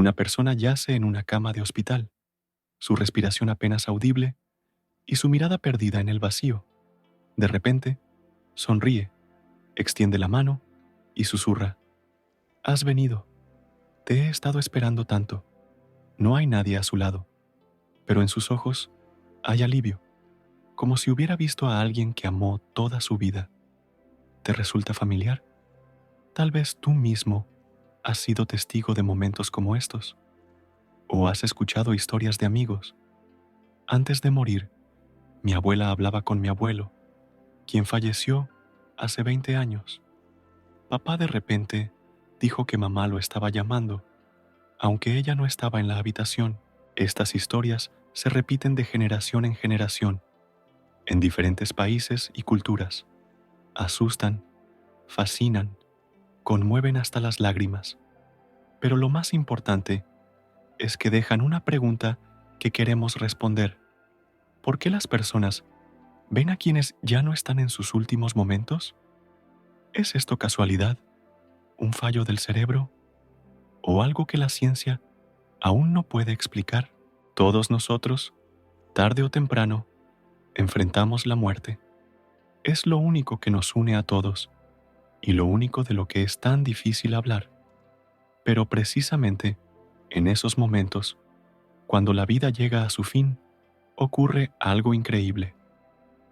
Una persona yace en una cama de hospital, su respiración apenas audible y su mirada perdida en el vacío. De repente, sonríe, extiende la mano y susurra: «Has venido. Te he estado esperando tanto». No hay nadie a su lado, pero en sus ojos hay alivio, como si hubiera visto a alguien que amó toda su vida. ¿Te resulta familiar? Tal vez tú mismo has sido testigo de momentos como estos, o has escuchado historias de amigos. Antes de morir, mi abuela hablaba con mi abuelo, quien falleció hace 20 años. Papá de repente dijo que mamá lo estaba llamando, aunque ella no estaba en la habitación. Estas historias se repiten de generación en generación, en diferentes países y culturas. Asustan, fascinan, conmueven hasta las lágrimas. Pero lo más importante es que dejan una pregunta que queremos responder. ¿Por qué las personas ven a quienes ya no están en sus últimos momentos? ¿Es esto casualidad, un fallo del cerebro o algo que la ciencia aún no puede explicar? Todos nosotros, tarde o temprano, enfrentamos la muerte. Es lo único que nos une a todos y lo único de lo que es tan difícil hablar. Pero precisamente en esos momentos, cuando la vida llega a su fin, ocurre algo increíble.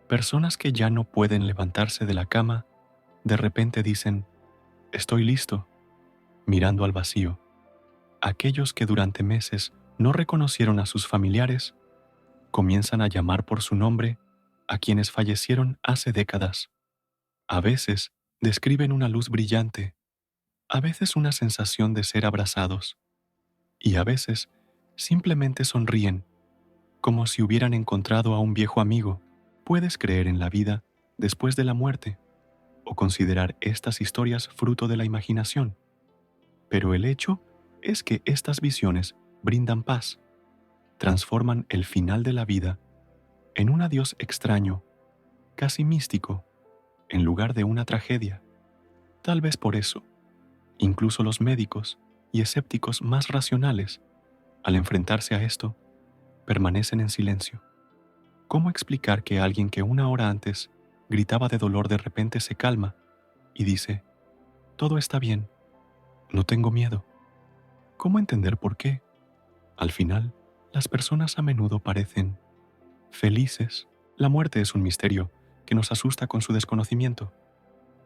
Personas que ya no pueden levantarse de la cama, de repente dicen: «Estoy listo», mirando al vacío. Aquellos que durante meses no reconocieron a sus familiares, comienzan a llamar por su nombre a quienes fallecieron hace décadas. A veces describen una luz brillante, a veces una sensación de ser abrazados, y a veces simplemente sonríen, como si hubieran encontrado a un viejo amigo. Puedes creer en la vida después de la muerte o considerar estas historias fruto de la imaginación, pero el hecho es que estas visiones brindan paz, transforman el final de la vida en un adiós extraño, casi místico, en lugar de una tragedia. Tal vez por eso, incluso los médicos y escépticos más racionales, al enfrentarse a esto, permanecen en silencio. ¿Cómo explicar que alguien que una hora antes gritaba de dolor de repente se calma y dice: «Todo está bien, no tengo miedo»? ¿Cómo entender por qué, al final, las personas a menudo parecen felices? La muerte es un misterio que nos asusta con su desconocimiento,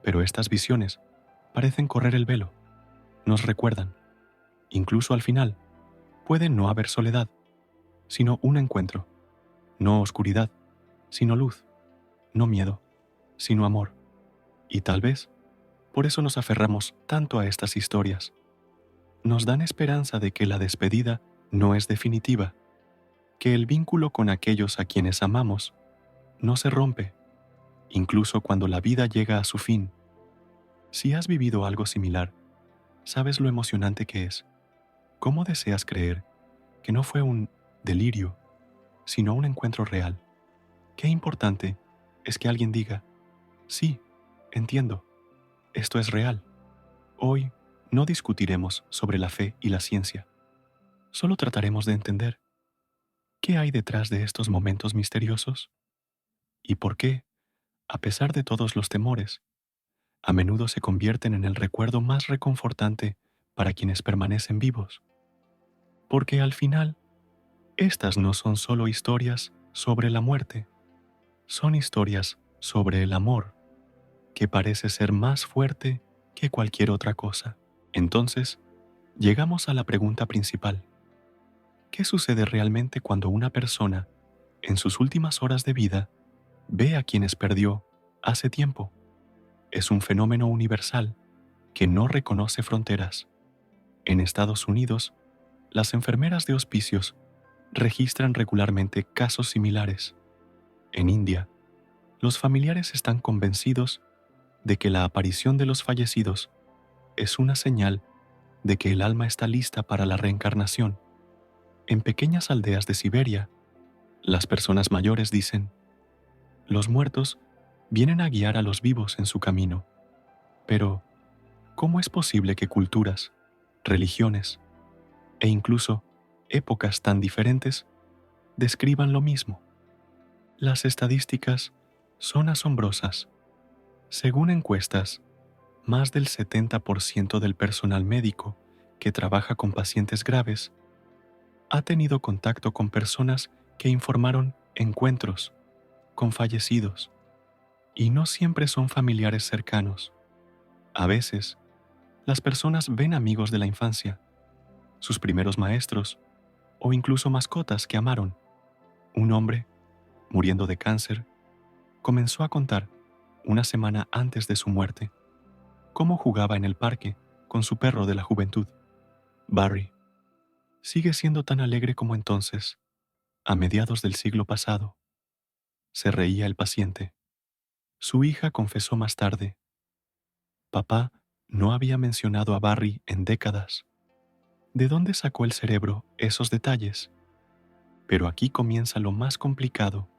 pero estas visiones parecen correr el velo, nos recuerdan, incluso al final, puede no haber soledad, sino un encuentro, no oscuridad, sino luz, no miedo, sino amor. Y tal vez, por eso nos aferramos tanto a estas historias. Nos dan esperanza de que la despedida no es definitiva, que el vínculo con aquellos a quienes amamos no se rompe, incluso cuando la vida llega a su fin. Si has vivido algo similar, sabes lo emocionante que es. ¿Cómo deseas creer que no fue un delirio, sino un encuentro real? Qué importante es que alguien diga: «Sí, entiendo, esto es real». Hoy no discutiremos sobre la fe y la ciencia, solo trataremos de entender qué hay detrás de estos momentos misteriosos y por qué, a pesar de todos los temores, a menudo se convierten en el recuerdo más reconfortante para quienes permanecen vivos. Porque al final, estas no son solo historias sobre la muerte, son historias sobre el amor, que parece ser más fuerte que cualquier otra cosa. Entonces, llegamos a la pregunta principal: ¿qué sucede realmente cuando una persona, en sus últimas horas de vida, ve a quienes perdió hace tiempo? Es un fenómeno universal que no reconoce fronteras. En Estados Unidos, las enfermeras de hospicios registran regularmente casos similares. En India, los familiares están convencidos de que la aparición de los fallecidos es una señal de que el alma está lista para la reencarnación. En pequeñas aldeas de Siberia, las personas mayores dicen: «Los muertos vienen a guiar a los vivos en su camino». Pero, ¿cómo es posible que culturas, religiones e incluso épocas tan diferentes describan lo mismo. Las estadísticas son asombrosas. Según encuestas, más del 70% del personal médico que trabaja con pacientes graves ha tenido contacto con personas que informaron encuentros con fallecidos, y no siempre son familiares cercanos. A veces, las personas ven amigos de la infancia, sus primeros maestros o incluso mascotas que amaron. Un hombre, muriendo de cáncer, comenzó a contar, una semana antes de su muerte, cómo jugaba en el parque con su perro de la juventud. Barry sigue siendo tan alegre como entonces, a mediados del siglo pasado. Se reía el paciente. Su hija confesó más tarde: papá no había mencionado a Barry en décadas. ¿De dónde sacó el cerebro esos detalles? Pero aquí comienza lo más complicado.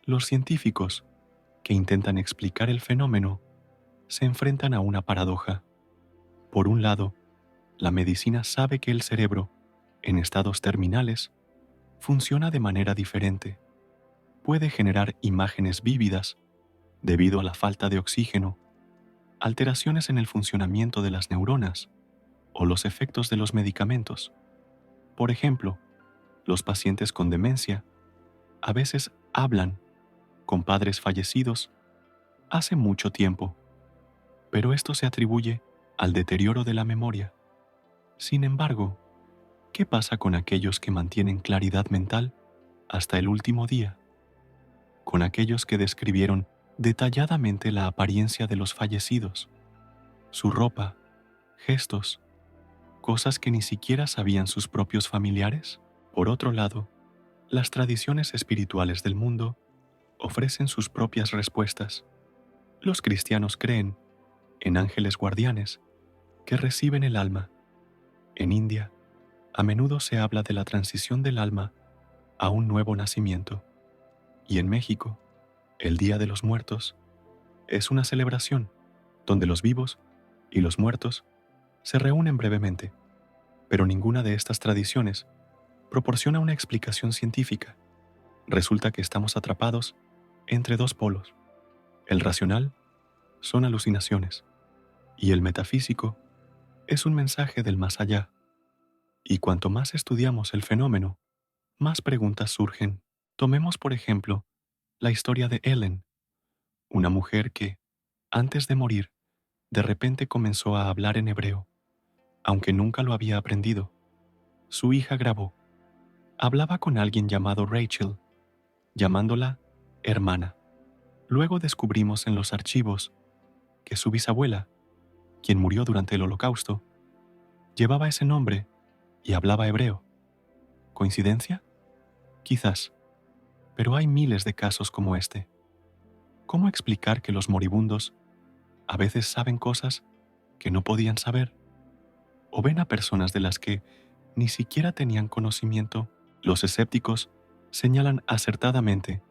Los científicos, que intentan explicar el fenómeno, se enfrentan a una paradoja. Por un lado, la medicina sabe que el cerebro, en estados terminales, funciona de manera diferente. Puede generar imágenes vívidas debido a la falta de oxígeno, alteraciones en el funcionamiento de las neuronas o los efectos de los medicamentos. Por ejemplo, los pacientes con demencia a veces hablan con padres fallecidos hace mucho tiempo, pero esto se atribuye al deterioro de la memoria. Sin embargo, ¿qué pasa con aquellos que mantienen claridad mental hasta el último día? Con aquellos que describieron detalladamente la apariencia de los fallecidos, su ropa, gestos, cosas que ni siquiera sabían sus propios familiares. Por otro lado, las tradiciones espirituales del mundo ofrecen sus propias respuestas. Los cristianos creen en ángeles guardianes que reciben el alma. En India, a menudo se habla de la transición del alma a un nuevo nacimiento. Y en México, el Día de los Muertos es una celebración donde los vivos y los muertos se reúnen brevemente, pero ninguna de estas tradiciones proporciona una explicación científica. Resulta que estamos atrapados entre dos polos. El racional son alucinaciones y el metafísico es un mensaje del más allá. Y cuanto más estudiamos el fenómeno, más preguntas surgen. Tomemos, por ejemplo, la historia de Ellen, una mujer que, antes de morir, de repente comenzó a hablar en hebreo, aunque nunca lo había aprendido. Su hija grabó. Hablaba con alguien llamado Rachel, llamándola hermana. Luego descubrimos en los archivos que su bisabuela, quien murió durante el Holocausto, llevaba ese nombre y hablaba hebreo. ¿Coincidencia? Quizás, pero hay miles de casos como este. ¿Cómo explicar que los moribundos a veces saben cosas que no podían saber, o ven a personas de las que ni siquiera tenían conocimiento? Los escépticos señalan acertadamente: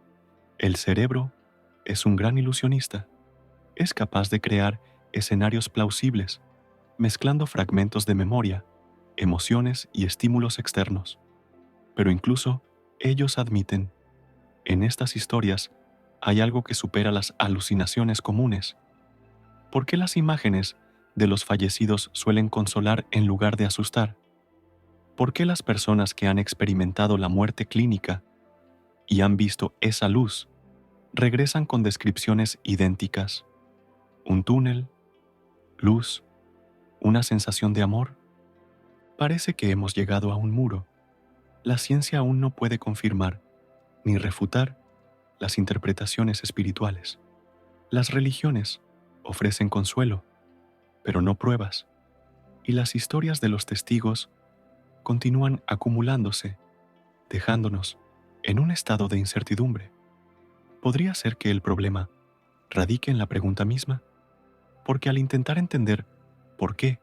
el cerebro es un gran ilusionista. Es capaz de crear escenarios plausibles, mezclando fragmentos de memoria, emociones y estímulos externos. Pero incluso ellos admiten: en estas historias hay algo que supera las alucinaciones comunes. ¿Por qué las imágenes de los fallecidos suelen consolar en lugar de asustar? ¿Por qué las personas que han experimentado la muerte clínica y han visto esa luz regresan con descripciones idénticas? ¿Un túnel? ¿Luz? ¿Una sensación de amor? Parece que hemos llegado a un muro. La ciencia aún no puede confirmar ni refutar las interpretaciones espirituales. Las religiones ofrecen consuelo, pero no pruebas, y las historias de los testigos continúan acumulándose, dejándonos en un estado de incertidumbre. ¿Podría ser que el problema radique en la pregunta misma? Porque al intentar entender por qué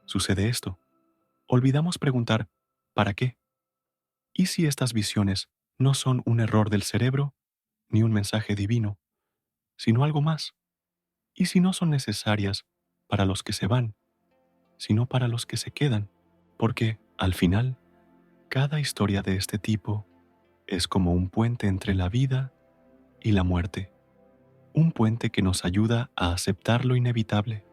sucede esto, olvidamos preguntar ¿para qué? ¿Y si estas visiones no son un error del cerebro ni un mensaje divino, sino algo más? ¿Y si no son necesarias para los que se van, sino para los que se quedan? Porque Al final, cada historia de este tipo es como un puente entre la vida y la muerte, un puente que nos ayuda a aceptar lo inevitable,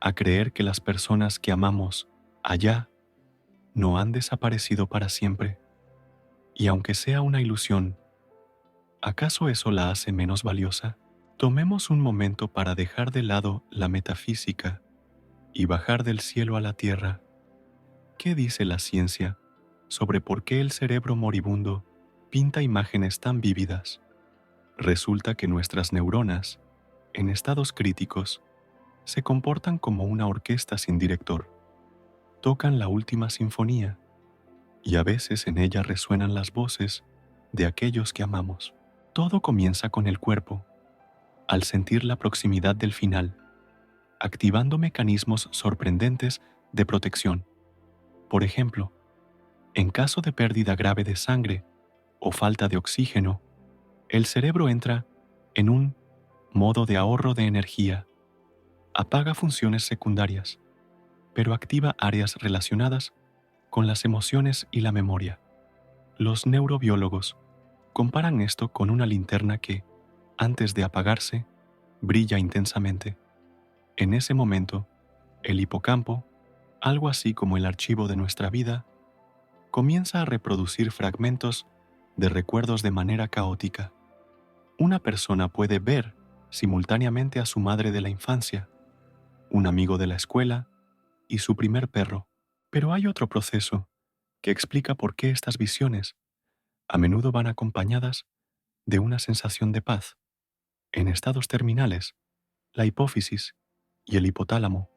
a creer que las personas que amamos allá no han desaparecido para siempre. Y aunque sea una ilusión, ¿acaso eso la hace menos valiosa? Tomemos un momento para dejar de lado la metafísica y bajar del cielo a la tierra. ¿Qué dice la ciencia sobre por qué el cerebro moribundo pinta imágenes tan vívidas? Resulta que nuestras neuronas, en estados críticos, se comportan como una orquesta sin director. Tocan la última sinfonía y a veces en ella resuenan las voces de aquellos que amamos. Todo comienza con el cuerpo, al sentir la proximidad del final, activando mecanismos sorprendentes de protección. Por ejemplo, en caso de pérdida grave de sangre o falta de oxígeno, el cerebro entra en un modo de ahorro de energía, apaga funciones secundarias, pero activa áreas relacionadas con las emociones y la memoria. Los neurobiólogos comparan esto con una linterna que, antes de apagarse, brilla intensamente. En ese momento, el hipocampo, algo así como el archivo de nuestra vida, comienza a reproducir fragmentos de recuerdos de manera caótica. Una persona puede ver simultáneamente a su madre de la infancia, un amigo de la escuela y su primer perro. Pero hay otro proceso que explica por qué estas visiones a menudo van acompañadas de una sensación de paz. En estados terminales, la hipófisis y el hipotálamo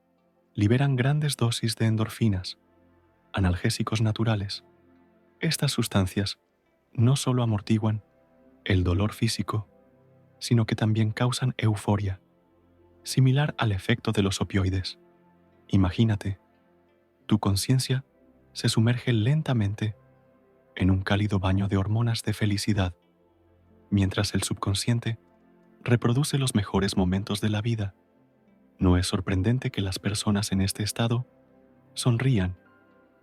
liberan grandes dosis de endorfinas, analgésicos naturales. Estas sustancias no solo amortiguan el dolor físico, sino que también causan euforia, similar al efecto de los opioides. Imagínate, tu conciencia se sumerge lentamente en un cálido baño de hormonas de felicidad, mientras el subconsciente reproduce los mejores momentos de la vida. No es sorprendente que las personas en este estado sonrían,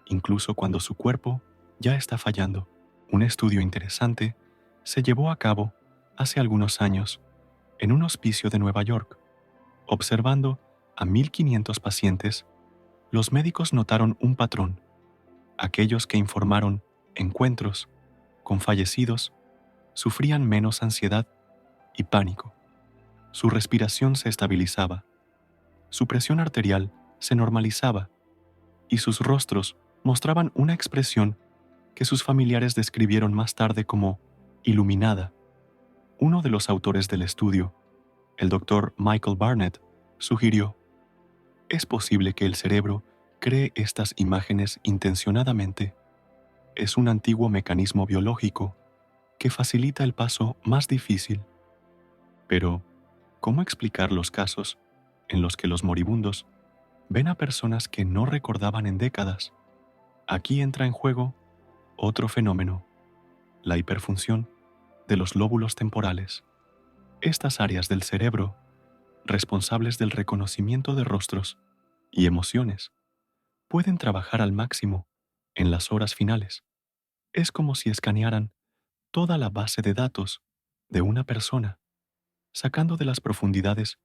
incluso cuando su cuerpo ya está fallando. Un estudio interesante se llevó a cabo hace algunos años en un hospicio de Nueva York. Observando a 1.500 pacientes, los médicos notaron un patrón. Aquellos que informaron encuentros con fallecidos sufrían menos ansiedad y pánico. Su respiración se estabilizaba, su presión arterial se normalizaba y sus rostros mostraban una expresión que sus familiares describieron más tarde como iluminada. Uno de los autores del estudio, el doctor Michael Barnett, sugirió: ¿es posible que el cerebro cree estas imágenes intencionadamente? Es un antiguo mecanismo biológico que facilita el paso más difícil. Pero, ¿cómo explicar los casos en los que los moribundos ven a personas que no recordaban en décadas? Aquí entra en juego otro fenómeno: la hiperfunción de los lóbulos temporales. Estas áreas del cerebro, responsables del reconocimiento de rostros y emociones, pueden trabajar al máximo en las horas finales. Es como si escanearan toda la base de datos de una persona, sacando de las profundidades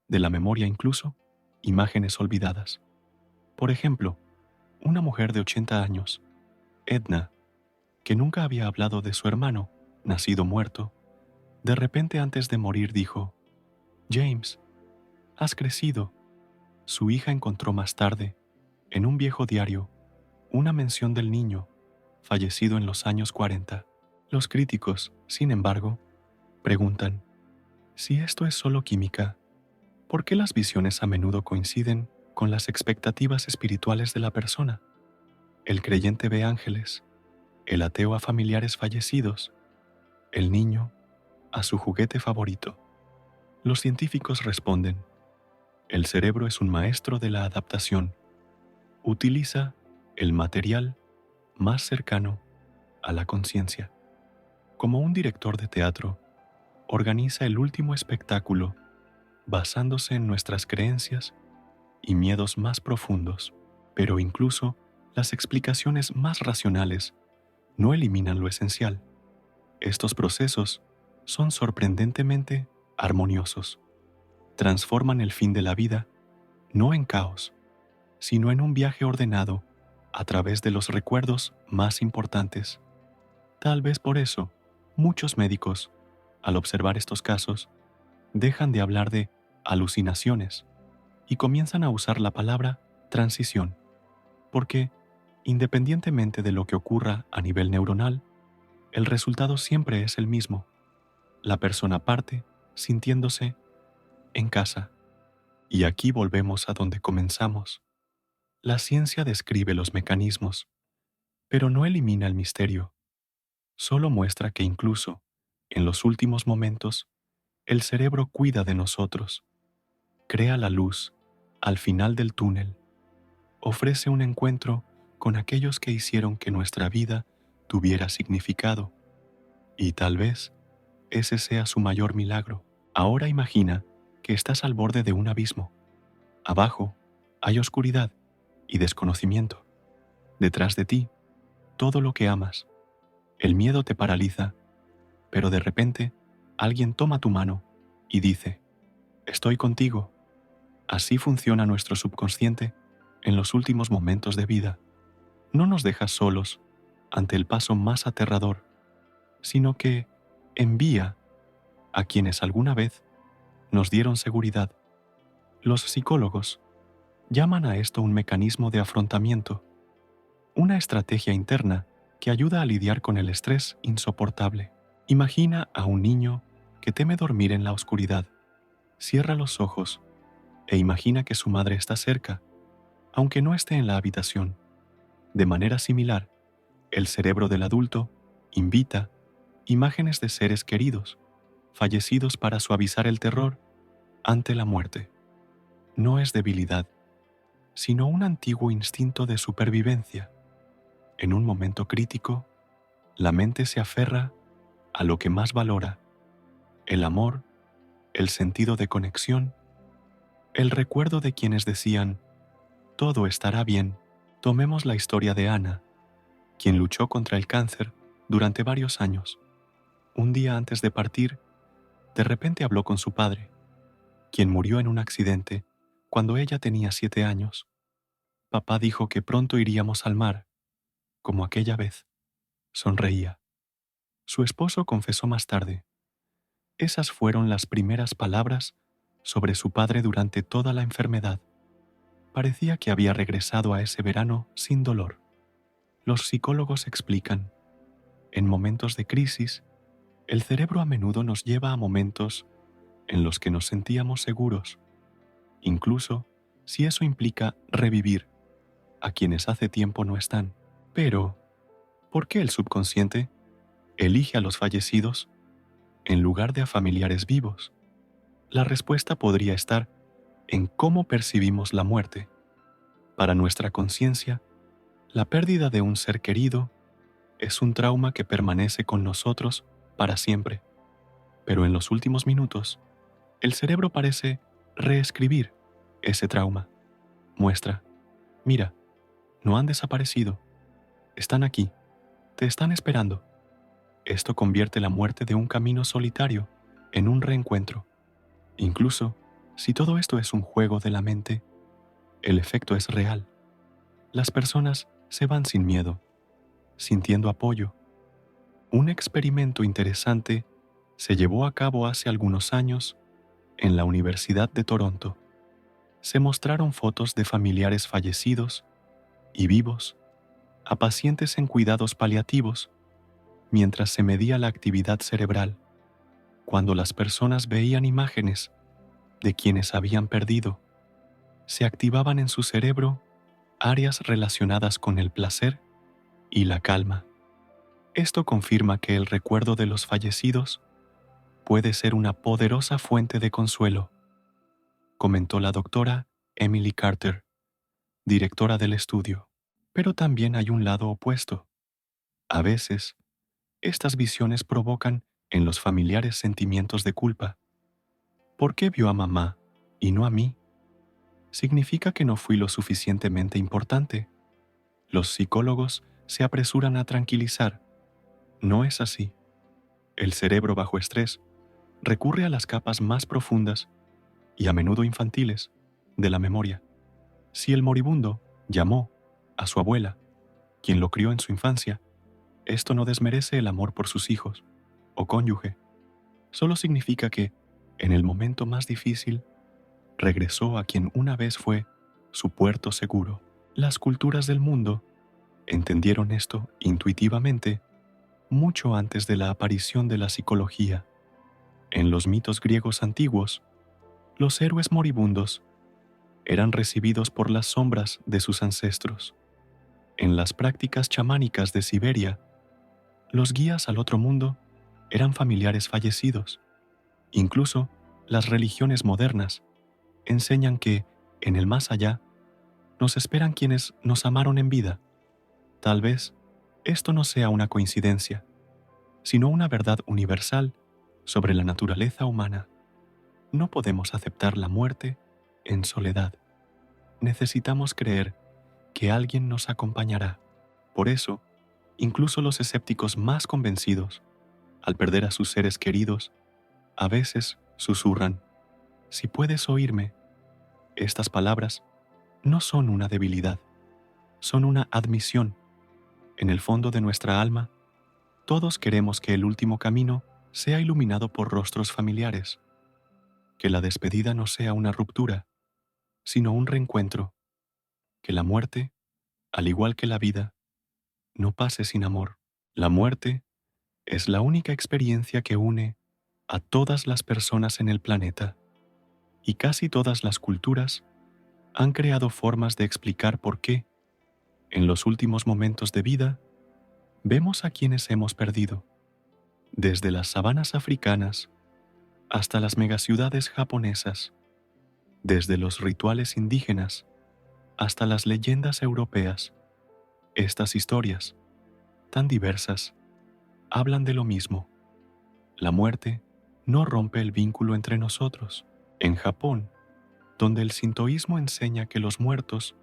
de la memoria incluso imágenes olvidadas. Por ejemplo, una mujer de 80 años, Edna, que nunca había hablado de su hermano, nacido muerto, de repente antes de morir dijo: «James, has crecido». Su hija encontró más tarde, en un viejo diario, una mención del niño, fallecido en los años 40. Los críticos, sin embargo, preguntan: si esto es solo química, ¿por qué las visiones a menudo coinciden con las expectativas espirituales de la persona? El creyente ve ángeles, el ateo a familiares fallecidos, el niño a su juguete favorito. Los científicos responden: el cerebro es un maestro de la adaptación. Utiliza el material más cercano a la conciencia. Como un director de teatro, organiza el último espectáculo basándose en nuestras creencias y miedos más profundos. Pero incluso Las explicaciones más racionales no eliminan lo esencial. Estos procesos son sorprendentemente armoniosos. Transforman el fin de la vida no en caos, sino en un viaje ordenado a través de los recuerdos más importantes. Tal vez por eso, muchos médicos, al observar estos casos, dejan de hablar de alucinaciones y comienzan a usar la palabra transición, porque, independientemente de lo que ocurra a nivel neuronal, el resultado siempre es el mismo. La persona parte sintiéndose en casa. Y aquí volvemos a donde comenzamos. La ciencia describe los mecanismos, pero no elimina el misterio. Solo muestra que incluso, en los últimos momentos, el cerebro cuida de nosotros, crea la luz al final del túnel, ofrece un encuentro con aquellos que hicieron que nuestra vida tuviera significado. Y tal vez ese sea su mayor milagro. Ahora imagina que estás al borde de un abismo. Abajo hay oscuridad y desconocimiento. Detrás de ti, todo lo que amas. El miedo te paraliza, pero de repente alguien toma tu mano y dice, estoy contigo. Así funciona nuestro subconsciente en los últimos momentos de vida. No nos deja solos ante el paso más aterrador, sino que envía a quienes alguna vez nos dieron seguridad. Los psicólogos llaman a esto un mecanismo de afrontamiento, una estrategia interna que ayuda a lidiar con el estrés insoportable. Imagina a un niño que teme dormir en la oscuridad. Cierra los ojos e imagina que su madre está cerca, aunque no esté en la habitación. De manera similar, el cerebro del adulto invita imágenes de seres queridos, fallecidos para suavizar el terror ante la muerte. No es debilidad, sino un antiguo instinto de supervivencia. En un momento crítico, la mente se aferra a lo que más valora: el amor, el sentido de conexión, el recuerdo de quienes decían, todo estará bien. Tomemos la historia de Ana, quien luchó contra el cáncer durante varios años. Un día antes de partir, de repente habló con su padre, quien murió en un accidente cuando ella tenía 7 años. Papá dijo que pronto iríamos al mar, como aquella vez. Sonreía. Su esposo confesó más tarde. Esas fueron las primeras palabras sobre su padre durante toda la enfermedad. Parecía que había regresado a ese verano sin dolor. Los psicólogos explican, en momentos de crisis, el cerebro a menudo nos lleva a momentos en los que nos sentíamos seguros, incluso si eso implica revivir a quienes hace tiempo no están. Pero, ¿por qué el subconsciente elige a los fallecidos en lugar de a familiares vivos? La respuesta podría estar en cómo percibimos la muerte. Para nuestra conciencia, la pérdida de un ser querido es un trauma que permanece con nosotros para siempre. Pero en los últimos minutos, el cerebro parece reescribir ese trauma. Muestra, mira, no han desaparecido, están aquí, te están esperando. Esto convierte la muerte de un camino solitario en un reencuentro. Incluso si todo esto es un juego de la mente, el efecto es real. Las personas se van sin miedo, sintiendo apoyo. Un experimento interesante se llevó a cabo hace algunos años en la Universidad de Toronto. Se mostraron fotos de familiares fallecidos y vivos a pacientes en cuidados paliativos mientras se medía la actividad cerebral. Cuando las personas veían imágenes de quienes habían perdido, se activaban en su cerebro áreas relacionadas con el placer y la calma. Esto confirma que el recuerdo de los fallecidos puede ser una poderosa fuente de consuelo, comentó la doctora Emily Carter, directora del estudio. Pero también hay un lado opuesto. A veces, estas visiones provocan en los familiares sentimientos de culpa. ¿Por qué vio a mamá y no a mí? ¿Significa que no fui lo suficientemente importante? Los psicólogos se apresuran a tranquilizar. No es así. El cerebro bajo estrés recurre a las capas más profundas y a menudo infantiles de la memoria. Si el moribundo llamó a su abuela, quien lo crió en su infancia, esto no desmerece el amor por sus hijos o cónyuge. Solo significa que, en el momento más difícil, regresó a quien una vez fue su puerto seguro. Las culturas del mundo entendieron esto intuitivamente mucho antes de la aparición de la psicología. En los mitos griegos antiguos, los héroes moribundos eran recibidos por las sombras de sus ancestros. En las prácticas chamánicas de Siberia, los guías al otro mundo eran familiares fallecidos. Incluso las religiones modernas enseñan que, en el más allá, nos esperan quienes nos amaron en vida. Tal vez esto no sea una coincidencia, sino una verdad universal sobre la naturaleza humana. No podemos aceptar la muerte en soledad. Necesitamos creer que alguien nos acompañará. Por eso, incluso los escépticos más convencidos, al perder a sus seres queridos, a veces susurran: si puedes oírme. Estas palabras no son una debilidad, son una admisión. En el fondo de nuestra alma, todos queremos que el último camino sea iluminado por rostros familiares, que la despedida no sea una ruptura, sino un reencuentro, que la muerte, al igual que la vida, no pase sin amor. La muerte es la única experiencia que une a todas las personas en el planeta, y casi todas las culturas han creado formas de explicar por qué, en los últimos momentos de vida, vemos a quienes hemos perdido, desde las sabanas africanas hasta las megaciudades japonesas, desde los rituales indígenas hasta las leyendas europeas. Estas historias, tan diversas, hablan de lo mismo. La muerte no rompe el vínculo entre nosotros. En Japón, donde el sintoísmo enseña que los muertos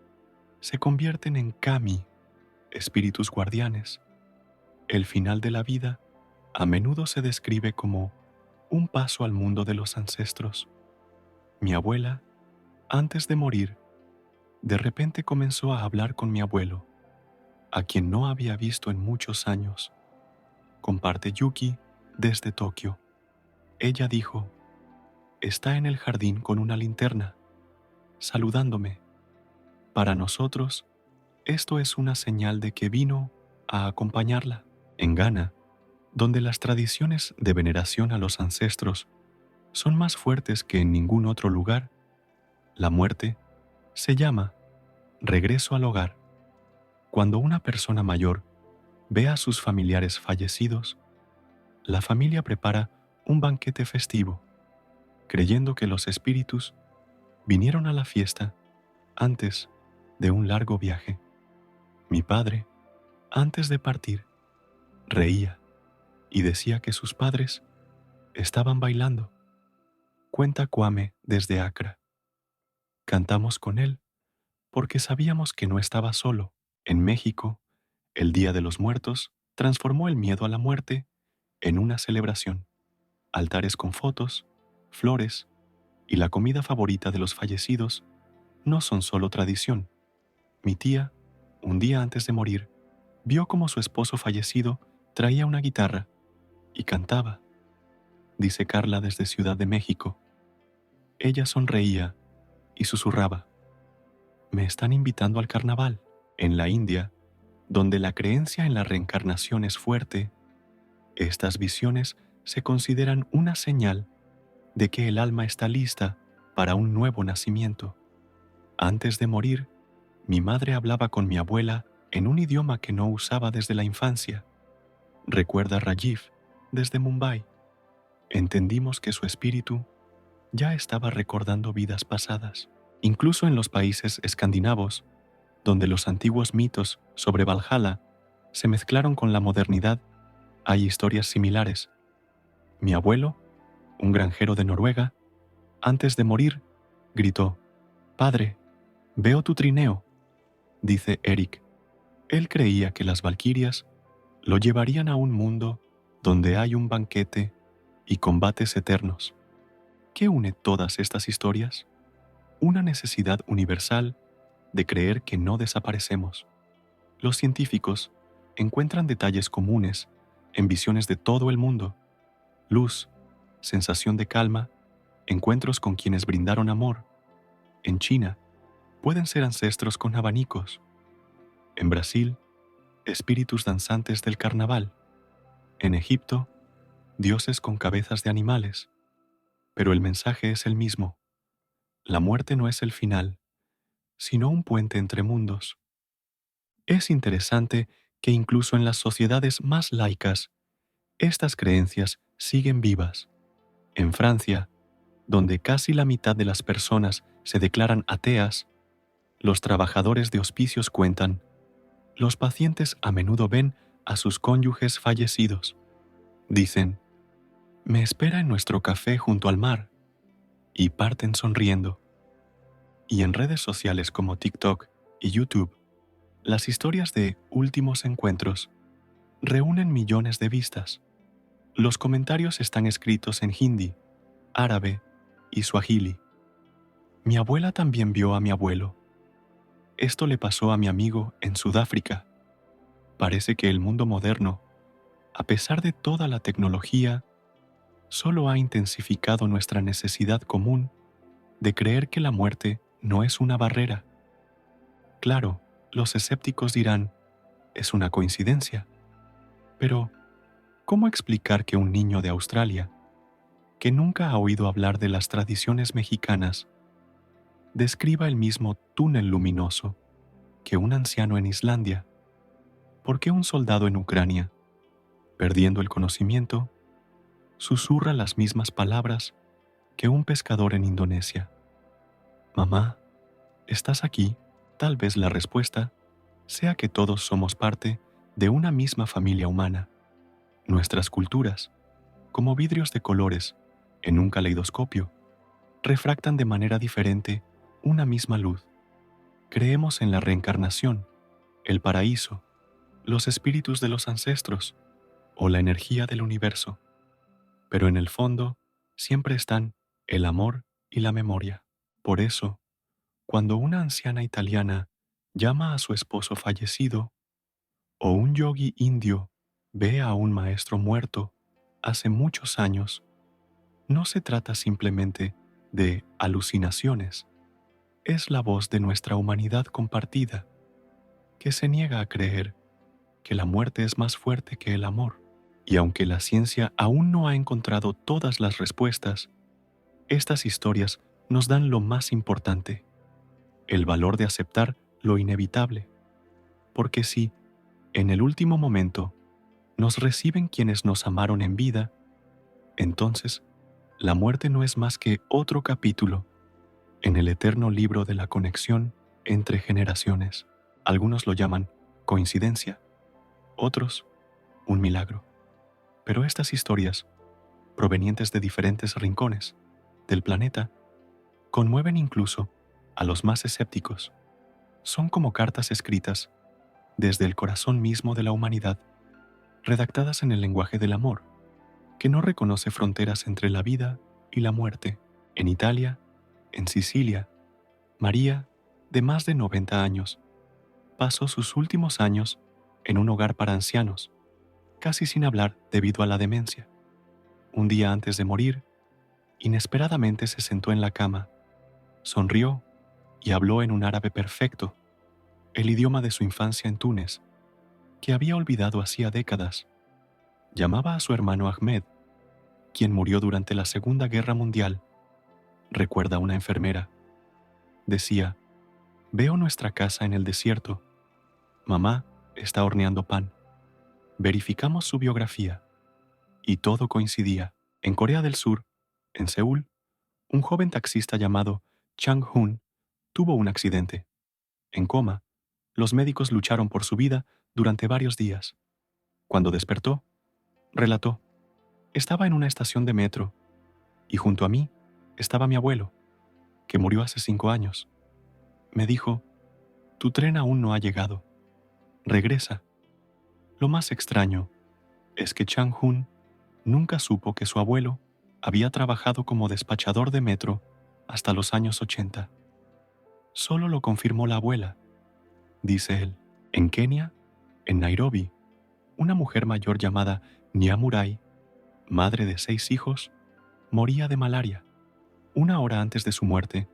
se convierten en kami, espíritus guardianes, el final de la vida a menudo se describe como un paso al mundo de los ancestros. Mi abuela, antes de morir, de repente comenzó a hablar con mi abuelo, a quien no había visto en muchos años. Comparte Yuki desde Tokio. Ella dijo: está en el jardín con una linterna, saludándome. Para nosotros, esto es una señal de que vino a acompañarla. En Ghana, donde las tradiciones de veneración a los ancestros son más fuertes que en ningún otro lugar, la muerte se llama regreso al hogar. Cuando una persona mayor ve a sus familiares fallecidos, la familia prepara un banquete festivo, creyendo que los espíritus vinieron a la fiesta antes de un largo viaje. Mi padre, antes de partir, reía y decía que sus padres estaban bailando. Cuenta Kwame desde Accra. Cantamos con él porque sabíamos que no estaba solo. En México, el Día de los Muertos transformó el miedo a la muerte en una celebración. Altares con fotos, flores y la comida favorita de los fallecidos no son solo tradición. Mi tía, un día antes de morir, vio cómo su esposo fallecido traía una guitarra y cantaba, dice Carla desde Ciudad de México. Ella sonreía y susurraba: me están invitando al carnaval. En la India, donde la creencia en la reencarnación es fuerte, estas visiones se consideran una señal de que el alma está lista para un nuevo nacimiento. Antes de morir, mi madre hablaba con mi abuela en un idioma que no usaba desde la infancia. Recuerda Rajiv desde Mumbai. Entendimos que su espíritu ya estaba recordando vidas pasadas. Incluso en los países escandinavos, donde los antiguos mitos sobre Valhalla se mezclaron con la modernidad, hay historias similares. Mi abuelo, un granjero de Noruega, antes de morir, gritó: «Padre, veo tu trineo», dice Eric. Él creía que las valquirias lo llevarían a un mundo donde hay un banquete y combates eternos. ¿Qué une todas estas historias? Una necesidad universal de creer que no desaparecemos. Los científicos encuentran detalles comunes en visiones de todo el mundo: luz, sensación de calma, encuentros con quienes brindaron amor. En China, pueden ser ancestros con abanicos. En Brasil, espíritus danzantes del carnaval. En Egipto, dioses con cabezas de animales. Pero el mensaje es el mismo: la muerte no es el final, sino un puente entre mundos. Es interesante que incluso en las sociedades más laicas, estas creencias siguen vivas. En Francia, donde casi la mitad de las personas se declaran ateas, los trabajadores de hospicios cuentan: los pacientes a menudo ven a sus cónyuges fallecidos. Dicen: me espera en nuestro café junto al mar, y parten sonriendo. Y en redes sociales como TikTok y YouTube, las historias de últimos encuentros reúnen millones de vistas. Los comentarios están escritos en hindi, árabe y suajili. Mi abuela también vio a mi abuelo. Esto le pasó a mi amigo en Sudáfrica. Parece que el mundo moderno, a pesar de toda la tecnología, solo ha intensificado nuestra necesidad común de creer que la muerte no es una barrera. Claro, los escépticos dirán: es una coincidencia. Pero, ¿cómo explicar que un niño de Australia, que nunca ha oído hablar de las tradiciones mexicanas, describa el mismo túnel luminoso que un anciano en Islandia? ¿Por qué un soldado en Ucrania, perdiendo el conocimiento, susurra las mismas palabras que un pescador en Indonesia? Mamá, ¿estás aquí? Tal vez la respuesta sea que todos somos parte de una misma familia humana. Nuestras culturas, como vidrios de colores en un caleidoscopio, refractan de manera diferente una misma luz. Creemos en la reencarnación, el paraíso, los espíritus de los ancestros o la energía del universo, pero en el fondo siempre están el amor y la memoria. Por eso, cuando una anciana italiana llama a su esposo fallecido, o un yogi indio ve a un maestro muerto hace muchos años, no se trata simplemente de alucinaciones. Es la voz de nuestra humanidad compartida, que se niega a creer que la muerte es más fuerte que el amor. Y aunque la ciencia aún no ha encontrado todas las respuestas, estas historias nos dan lo más importante: el valor de aceptar lo inevitable. Porque si, en el último momento, nos reciben quienes nos amaron en vida, entonces la muerte no es más que otro capítulo en el eterno libro de la conexión entre generaciones. Algunos lo llaman coincidencia, otros un milagro. Pero estas historias, provenientes de diferentes rincones del planeta, conmueven incluso a los más escépticos. Son como cartas escritas desde el corazón mismo de la humanidad, redactadas en el lenguaje del amor, que no reconoce fronteras entre la vida y la muerte. En Italia, en Sicilia, María, de más de 90 años, pasó sus últimos años en un hogar para ancianos, casi sin hablar debido a la demencia. Un día antes de morir, inesperadamente se sentó en la cama, sonrió y habló en un árabe perfecto, el idioma de su infancia en Túnez, que había olvidado hacía décadas. Llamaba a su hermano Ahmed, quien murió durante la Segunda Guerra Mundial. Recuerda una enfermera. Decía: veo nuestra casa en el desierto. Mamá está horneando pan. Verificamos su biografía y todo coincidía. En Corea del Sur, en Seúl, un joven taxista llamado Chang-hun tuvo un accidente. En coma, los médicos lucharon por su vida durante varios días. Cuando despertó, relató: estaba en una estación de metro y junto a mí estaba mi abuelo, que murió hace 5 años. Me dijo: tu tren aún no ha llegado. regresa. Lo más extraño es que Chang-hun nunca supo que su abuelo había trabajado como despachador de metro hasta los años 80. Solo lo confirmó la abuela, dice él. En Kenia, en Nairobi, una mujer mayor llamada Nyamurai, madre de 6 hijos, moría de malaria. Una hora antes de su muerte,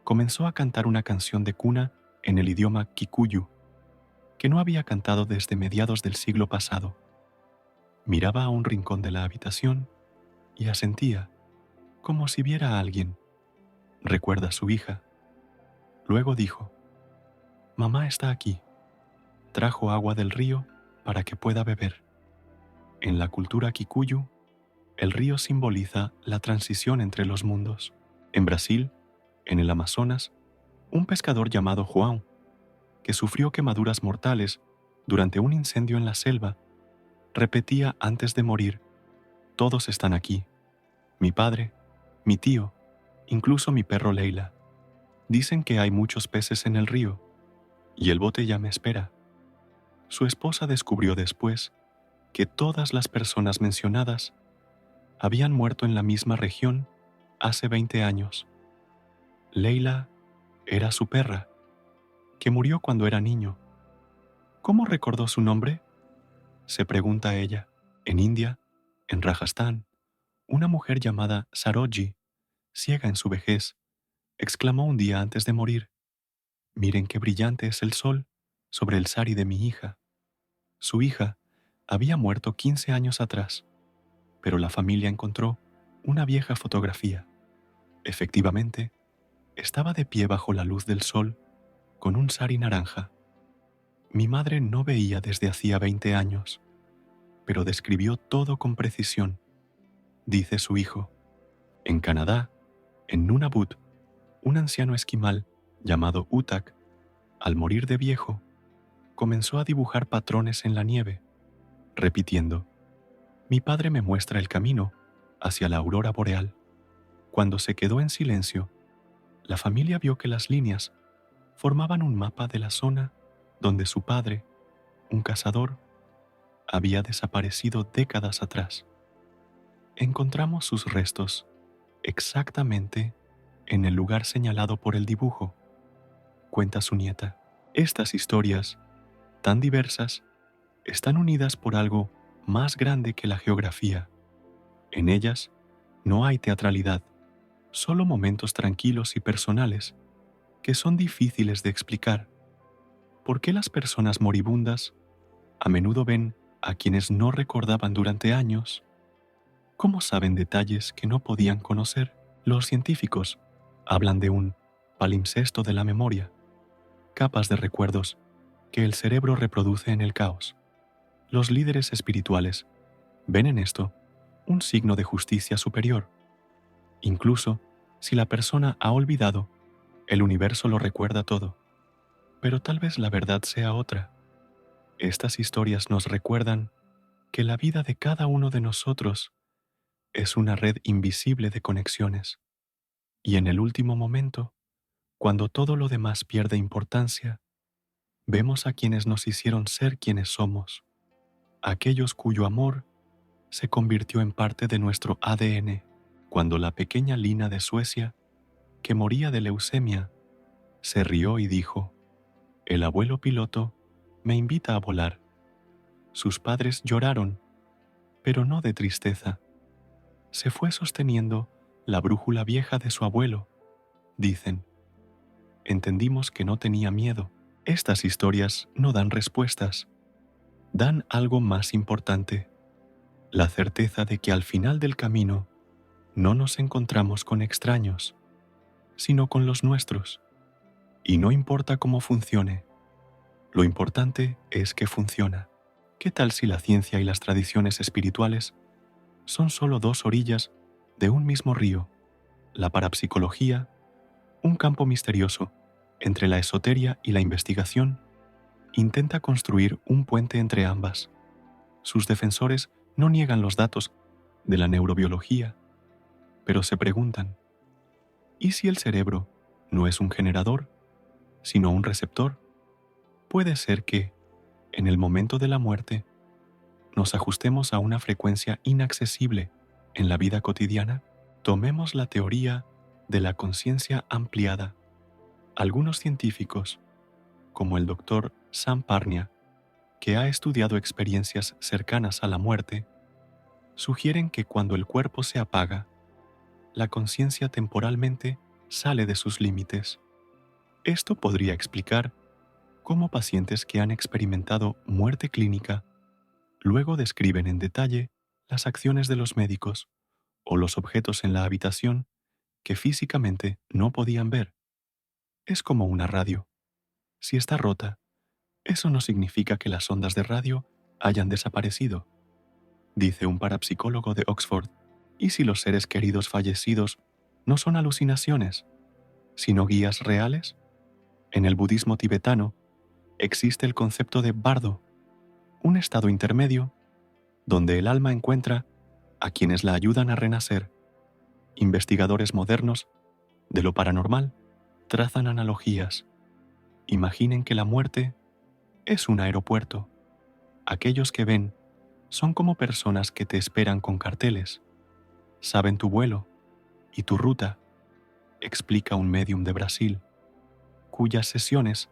comenzó a cantar una canción de cuna en el idioma Kikuyu, que no había cantado desde mediados del siglo pasado. Miraba a un rincón de la habitación y asentía, como si viera a alguien. Recuerda a su hija. Luego dijo: «Mamá está aquí. Trajo agua del río para que pueda beber». En la cultura Kikuyu, el río simboliza la transición entre los mundos. En Brasil, en el Amazonas, un pescador llamado João, que sufrió quemaduras mortales durante un incendio en la selva, repetía antes de morir: «Todos están aquí. Mi padre, mi tío, incluso mi perro Leila. Dicen que hay muchos peces en el río, y el bote ya me espera». Su esposa descubrió después que todas las personas mencionadas habían muerto en la misma región hace 20 años. Leila era su perra, que murió cuando era niño. ¿Cómo recordó su nombre?, se pregunta ella. En India, en Rajastán, una mujer llamada Saroji, ciega en su vejez, exclamó un día antes de morir: «Miren qué brillante es el sol sobre el sari de mi hija». Su hija había muerto 15 años atrás, pero la familia encontró una vieja fotografía. Efectivamente, estaba de pie bajo la luz del sol con un sari naranja. Mi madre no veía desde hacía 20 años, pero describió todo con precisión, dice su hijo. En Canadá, en Nunavut, un anciano esquimal llamado Utak, al morir de viejo, comenzó a dibujar patrones en la nieve, repitiendo: «Mi padre me muestra el camino hacia la aurora boreal». Cuando se quedó en silencio, la familia vio que las líneas formaban un mapa de la zona donde su padre, un cazador, había desaparecido décadas atrás. Encontramos sus restos exactamente en el lugar señalado por el dibujo, cuenta su nieta. Estas historias, tan diversas, están unidas por algo más grande que la geografía. En ellas no hay teatralidad, solo momentos tranquilos y personales que son difíciles de explicar. ¿Por qué las personas moribundas a menudo ven a quienes no recordaban durante años? ¿Cómo saben detalles que no podían conocer? Los científicos hablan de un palimpsesto de la memoria, capas de recuerdos que el cerebro reproduce en el caos. Los líderes espirituales ven en esto un signo de justicia superior. Incluso si la persona ha olvidado, el universo lo recuerda todo. Pero tal vez la verdad sea otra. Estas historias nos recuerdan que la vida de cada uno de nosotros es una red invisible de conexiones. Y en el último momento, cuando todo lo demás pierde importancia, vemos a quienes nos hicieron ser quienes somos, aquellos cuyo amor se convirtió en parte de nuestro ADN. Cuando la pequeña Lina de Suecia, que moría de leucemia, se rió y dijo: «El abuelo piloto me invita a volar». Sus padres lloraron, pero no de tristeza. Se fue sosteniendo la brújula vieja de su abuelo, dicen. Entendimos que no tenía miedo. Estas historias no dan respuestas, dan algo más importante: la certeza de que al final del camino no nos encontramos con extraños, sino con los nuestros. Y no importa cómo funcione, lo importante es que funciona. ¿Qué tal si la ciencia y las tradiciones espirituales son solo dos orillas de un mismo río? La parapsicología, un campo misterioso entre la esoteria y la investigación, intenta construir un puente entre ambas. Sus defensores no niegan los datos de la neurobiología, pero se preguntan: ¿y si el cerebro no es un generador, sino un receptor? Puede ser que, en el momento de la muerte, nos ajustemos a una frecuencia inaccesible en la vida cotidiana? Tomemos la teoría de la conciencia ampliada. Algunos científicos, como el doctor Sam Parnia, que ha estudiado experiencias cercanas a la muerte, sugieren que cuando el cuerpo se apaga, la conciencia temporalmente sale de sus límites. Esto podría explicar cómo pacientes que han experimentado muerte clínica luego describen en detalle las acciones de los médicos o los objetos en la habitación que físicamente no podían ver. Es como una radio. Si está rota, eso no significa que las ondas de radio hayan desaparecido, dice un parapsicólogo de Oxford. ¿Y si los seres queridos fallecidos no son alucinaciones, sino guías reales? En el budismo tibetano existe el concepto de bardo, un estado intermedio donde el alma encuentra a quienes la ayudan a renacer. Investigadores modernos de lo paranormal trazan analogías. Imaginen que la muerte es un aeropuerto. Aquellos que ven son como personas que te esperan con carteles. Saben tu vuelo y tu ruta, explica un médium de Brasil, cuyas sesiones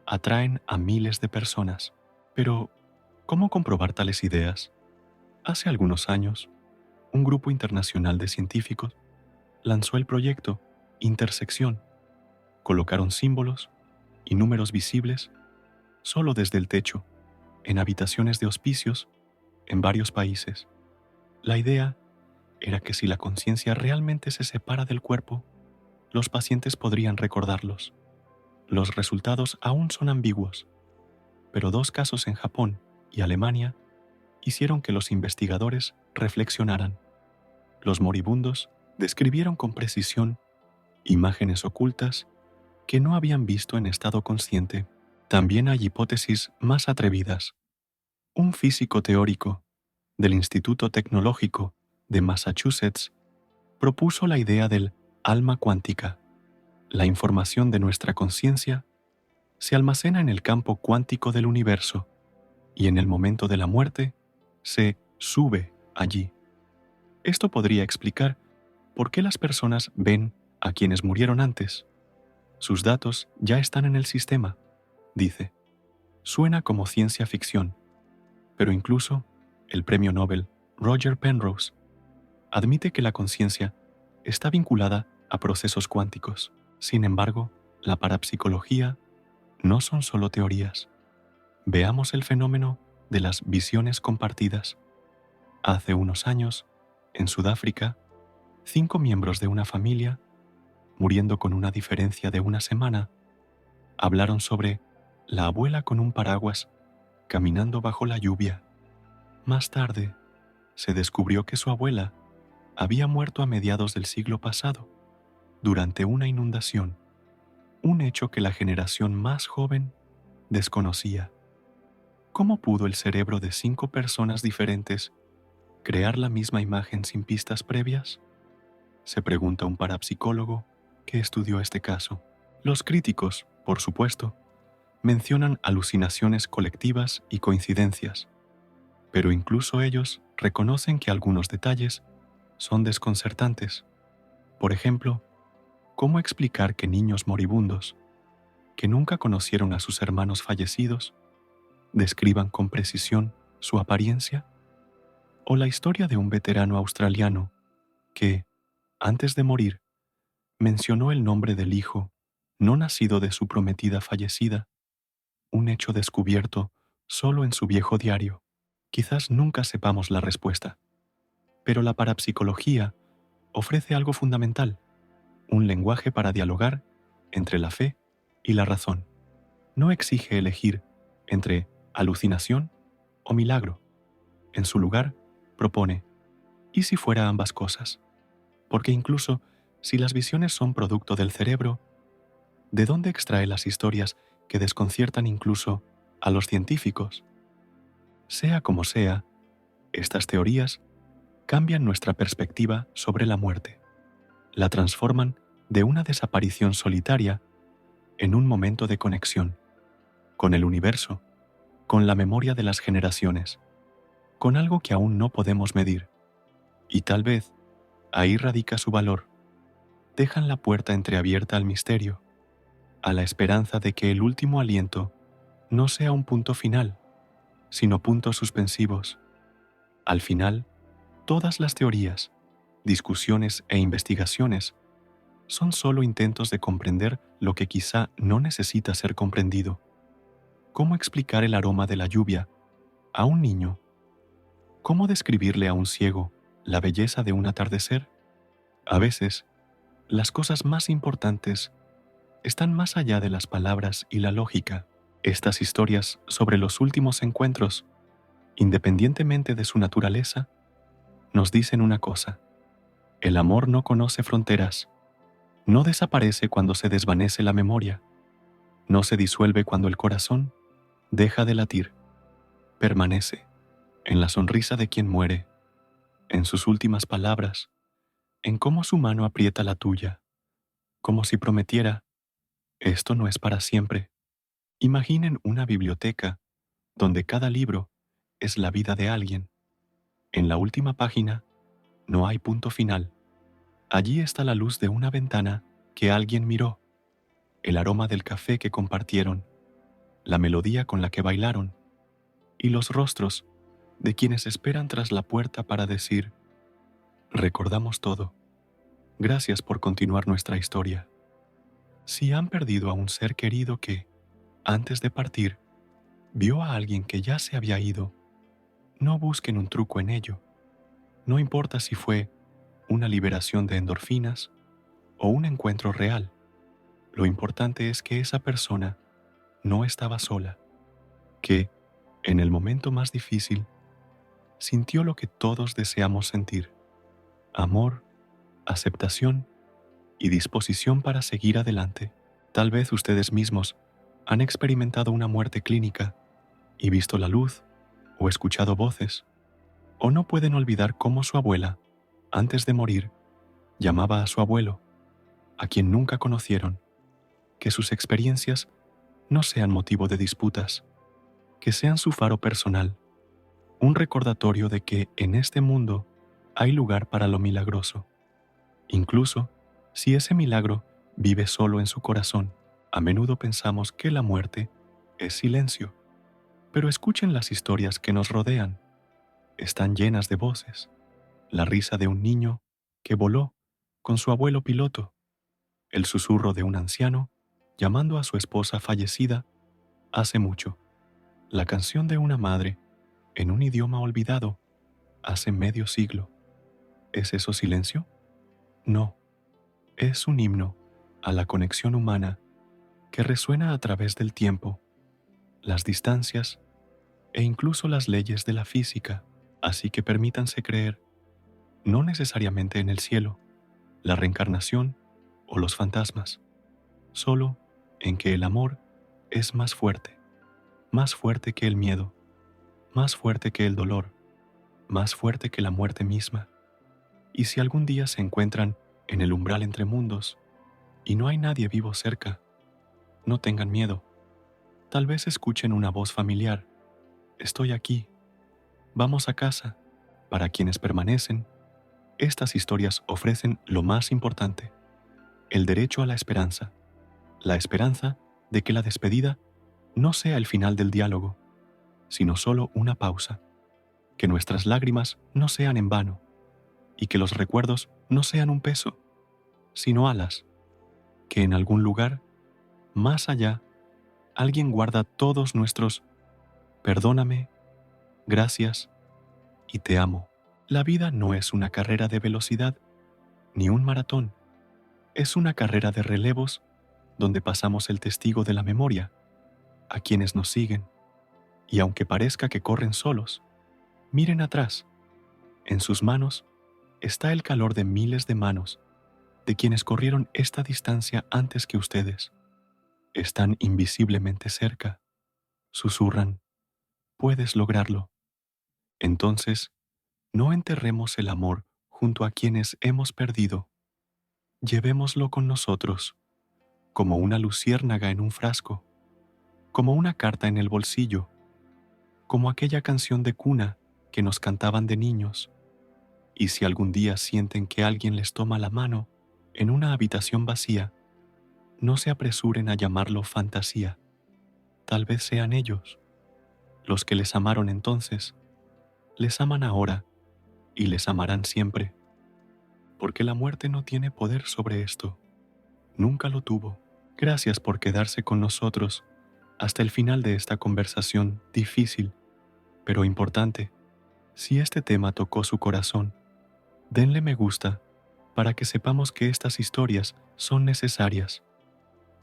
atraen a miles de personas. Pero, ¿cómo comprobar tales ideas? Hace algunos años, un grupo internacional de científicos lanzó el proyecto Intersección. Colocaron símbolos y números visibles solo desde el techo, en habitaciones de hospicios en varios países. La idea era que si la conciencia realmente se separa del cuerpo, los pacientes podrían recordarlos. Los resultados aún son ambiguos, pero 2 casos en Japón y Alemania hicieron que los investigadores reflexionaran. Los moribundos describieron con precisión imágenes ocultas que no habían visto en estado consciente. También hay hipótesis más atrevidas. Un físico teórico del Instituto Tecnológico de Massachusetts propuso la idea del alma cuántica. La información de nuestra conciencia se almacena en el campo cuántico del universo y en el momento de la muerte se sube allí. Esto podría explicar por qué las personas ven a quienes murieron antes. Sus datos ya están en el sistema, dice. Suena como ciencia ficción, pero incluso el premio Nobel Roger Penrose admite que la conciencia está vinculada a procesos cuánticos. Sin embargo, la parapsicología no son solo teorías. Veamos el fenómeno de las visiones compartidas. Hace unos años, en Sudáfrica, 5 miembros de una familia, muriendo con una diferencia de una semana, hablaron sobre la abuela con un paraguas caminando bajo la lluvia. Más tarde, se descubrió que su abuela había muerto a mediados del siglo pasado, durante una inundación, un hecho que la generación más joven desconocía. ¿Cómo pudo el cerebro de 5 personas diferentes crear la misma imagen sin pistas previas? Se pregunta un parapsicólogo que estudió este caso. Los críticos, por supuesto, mencionan alucinaciones colectivas y coincidencias, pero incluso ellos reconocen que algunos detalles son desconcertantes. Por ejemplo, ¿cómo explicar que niños moribundos, que nunca conocieron a sus hermanos fallecidos, describan con precisión su apariencia? O la historia de un veterano australiano que, antes de morir, mencionó el nombre del hijo no nacido de su prometida fallecida, un hecho descubierto solo en su viejo diario. Quizás nunca sepamos la respuesta, pero la parapsicología ofrece algo fundamental, un lenguaje para dialogar entre la fe y la razón. No exige elegir entre alucinación o milagro. En su lugar, propone, ¿y si fuera ambas cosas? Porque incluso si las visiones son producto del cerebro, ¿de dónde extrae las historias que desconciertan incluso a los científicos? Sea como sea, estas teorías cambian nuestra perspectiva sobre la muerte. La transforman de una desaparición solitaria en un momento de conexión con el universo con la memoria de las generaciones, con algo que aún no podemos medir. Y tal vez ahí radica su valor. Dejan la puerta entreabierta al misterio, a la esperanza de que el último aliento no sea un punto final, sino puntos suspensivos. Al final, todas las teorías, discusiones e investigaciones son solo intentos de comprender lo que quizá no necesita ser comprendido. ¿Cómo explicar el aroma de la lluvia a un niño? ¿Cómo describirle a un ciego la belleza de un atardecer? A veces, las cosas más importantes están más allá de las palabras y la lógica. Estas historias sobre los últimos encuentros, independientemente de su naturaleza, nos dicen una cosa: el amor no conoce fronteras, no desaparece cuando se desvanece la memoria, no se disuelve cuando el corazón deja de latir, permanece en la sonrisa de quien muere, en sus últimas palabras, en cómo su mano aprieta la tuya, como si prometiera: esto no es para siempre. Imaginen una biblioteca donde cada libro es la vida de alguien. En la última página no hay punto final. Allí está la luz de una ventana que alguien miró, el aroma del café que compartieron, la melodía con la que bailaron y los rostros de quienes esperan tras la puerta para decir: recordamos todo. Gracias por continuar nuestra historia. Si han perdido a un ser querido que, antes de partir, vio a alguien que ya se había ido, no busquen un truco en ello. No importa si fue una liberación de endorfinas o un encuentro real. Lo importante es que esa persona no estaba sola, que, en el momento más difícil, sintió lo que todos deseamos sentir: amor, aceptación y disposición para seguir adelante. Tal vez ustedes mismos han experimentado una muerte clínica y visto la luz o escuchado voces, o no pueden olvidar cómo su abuela, antes de morir, llamaba a su abuelo, a quien nunca conocieron. Que sus experiencias no sean motivo de disputas, que sean su faro personal, un recordatorio de que en este mundo hay lugar para lo milagroso, incluso si ese milagro vive solo en su corazón. A menudo pensamos que la muerte es silencio, pero escuchen las historias que nos rodean. Están llenas de voces: la risa de un niño que voló con su abuelo piloto, el susurro de un anciano llamando a su esposa fallecida hace mucho, la canción de una madre en un idioma olvidado hace medio siglo. ¿Es eso silencio? No, es un himno a la conexión humana que resuena a través del tiempo, las distancias e incluso las leyes de la física. Así que permítanse creer, no necesariamente en el cielo, la reencarnación o los fantasmas, solo en que el amor es más fuerte que el miedo, más fuerte que el dolor, más fuerte que la muerte misma. Y si algún día se encuentran en el umbral entre mundos y no hay nadie vivo cerca, no tengan miedo. Tal vez escuchen una voz familiar: estoy aquí, vamos a casa. Para quienes permanecen, estas historias ofrecen lo más importante: el derecho a la esperanza de que la despedida no sea el final del diálogo, sino solo una pausa, que nuestras lágrimas no sean en vano y que los recuerdos no sean un peso, sino alas, que en algún lugar, más allá, alguien guarda todos nuestros perdóname, gracias y te amo. La vida no es una carrera de velocidad ni un maratón, es una carrera de relevos donde pasamos el testigo de la memoria a quienes nos siguen, y aunque parezca que corren solos, miren atrás. En sus manos está el calor de miles de manos de quienes corrieron esta distancia antes que ustedes. Están invisiblemente cerca, susurran: puedes lograrlo. Entonces, no enterremos el amor junto a quienes hemos perdido. Llevémoslo con nosotros, como una luciérnaga en un frasco, como una carta en el bolsillo, como aquella canción de cuna que nos cantaban de niños, y si algún día sienten que alguien les toma la mano en una habitación vacía, no se apresuren a llamarlo fantasía. Tal vez sean ellos, los que les amaron entonces, les aman ahora y les amarán siempre, porque la muerte no tiene poder sobre esto. Nunca lo tuvo. Gracias por quedarse con nosotros hasta el final de esta conversación difícil, pero importante. Si este tema tocó su corazón, denle me gusta para que sepamos que estas historias son necesarias.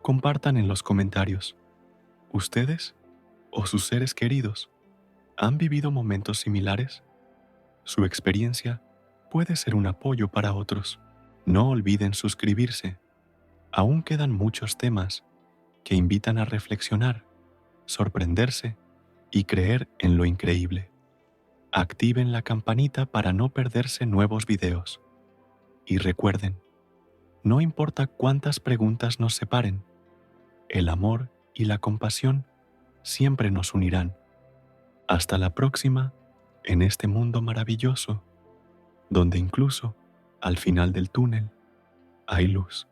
Compartan en los comentarios. ¿Ustedes o sus seres queridos han vivido momentos similares? Su experiencia puede ser un apoyo para otros. No olviden suscribirse. Aún quedan muchos temas que invitan a reflexionar, sorprenderse y creer en lo increíble. Activen la campanita para no perderse nuevos videos. Y recuerden, no importa cuántas preguntas nos separen, el amor y la compasión siempre nos unirán. Hasta la próxima en este mundo maravilloso, donde incluso al final del túnel hay luz.